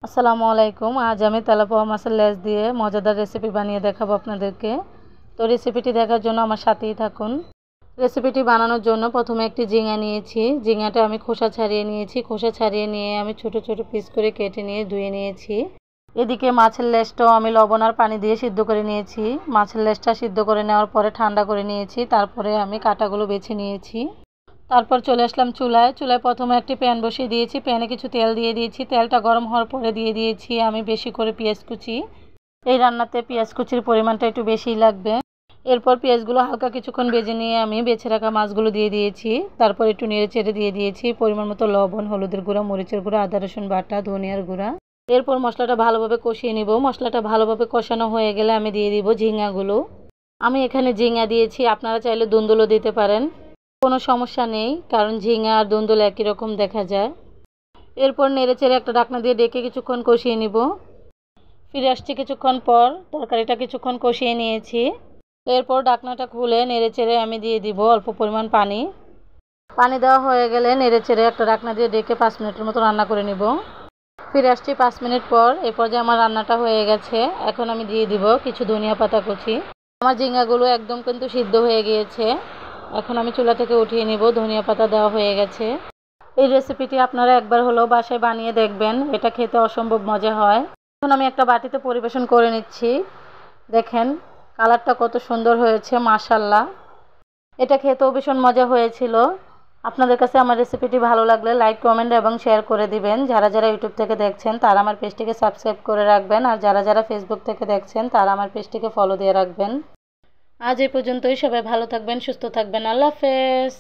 আসসালামু আলাইকুম। আজ আমি তেলাপোয়া মাছের লেজ দিয়ে মজাদার রেসিপি বানিয়ে দেখাবো আপনাদেরকে। তো রেসিপিটি দেখার জন্য আমার সাথেই থাকুন। রেসিপিটি বানানোর জন্য প্রথমে একটি ঝিঙা নিয়েছি। ঝিঙাটা আমি খোসা ছাড়িয়ে নিয়েছি। খোসা ছাড়িয়ে নিয়ে আমি ছোট ছোট পিস করে কেটে নিয়ে ধুয়ে নিয়েছি। এদিকে মাছের লেজটাও আমি লবণ আর পানি দিয়ে সিদ্ধ করে নিয়েছি। মাছের লেজটা সিদ্ধ করে নেওয়ার পরে ঠান্ডা করে নিয়েছি। তারপরে আমি কাঁটাগুলো বেছে নিয়েছি। তারপর চলে আসলাম চুলায়। প্রথমে একটি প্যান বসিয়ে দিয়েছি। প্যানে কিছু তেল দিয়ে দিয়েছি। তেলটা গরম হওয়ার পরে দিয়ে দিয়েছি আমি বেশি করে পেঁয়াজ কুচি। এই রান্নাতে পেঁয়াজ কুচির পরিমাণটা একটু বেশিই লাগবে। এরপর পেঁয়াজগুলো হালকা কিছুক্ষণ ভেজে নিয়ে আমি বেছে রাখা মাছগুলো দিয়ে দিয়েছি। তারপর একটু নেড়ে চেড়ে দিয়ে দিয়েছি পরিমাণ মতো লবণ, হলুদের গুঁড়া, মরিচের গুঁড়া, আদা রসুন বাটা, ধনিয়ার গুঁড়া। এরপর মশলাটা ভালোভাবে কষিয়ে নিব। মশলাটা ভালোভাবে কষানো হয়ে গেলে আমি দিয়ে দিব ঝিঙাগুলো। আমি এখানে ঝিঙা দিয়েছি, আপনারা চাইলে দুন্দুলও দিতে পারেন, কোনো সমস্যা নেই, কারণ ঝিঙা আর দুন্দুল একই রকম দেখা যায়। এরপর নেড়েচেড়ে একটা ঢাকনা দিয়ে ডেকে কিছুক্ষণ কষিয়ে নিব। ফিরে আসছি কিছুক্ষণ পর। তরকারিটা কিছুক্ষণ কষিয়ে নিয়েছি। এরপর ঢাকনাটা খুলে নেড়েচেড়ে আমি দিয়ে দিব অল্প পরিমাণ পানি। পানি দেওয়া হয়ে গেলে নেড়েচেড়ে একটা ঢাকনা দিয়ে ডেকে 5 মিনিটের মতো রান্না করে নিব। ফিরে আসছি 5 মিনিট পর। এরপর যে আমার রান্নাটা হয়ে গেছে, এখন আমি দিয়ে দিব কিছু ধনিয়া পাতা কুচি। আমার ঝিঙাগুলো একদম কিন্তু সিদ্ধ হয়ে গিয়েছে। এখন আমি চুলা থেকে উঠিয়ে নিব। ধনিয়া পাতা দেওয়া হয়ে গেছে। এই রেসিপিটি আপনারা একবার হলেও বাসায় বানিয়ে দেখবেন, এটা খেতে অসম্ভব মজা হয়। এখন আমি একটা বাটিতে পরিবেশন করে নিচ্ছি। দেখেন কালারটা কত সুন্দর হয়েছে, মাশাআল্লাহ। এটা খেতেও ভীষণ মজা হয়েছিল। আপনাদের কাছে আমার রেসিপিটি ভালো লাগলে লাইক, কমেন্ট এবং শেয়ার করে দিবেন। যারা যারা ইউটিউব থেকে দেখছেন তারা আমার পেজটিকে সাবস্ক্রাইব করে রাখবেন, আর যারা যারা ফেসবুক থেকে দেখছেন তারা আমার পেজটিকে ফলো দিয়ে রাখবেন। আজ এই পর্যন্তই। সবাই ভালো থাকবেন, সুস্থ থাকবেন। আল্লাহ হাফেজ।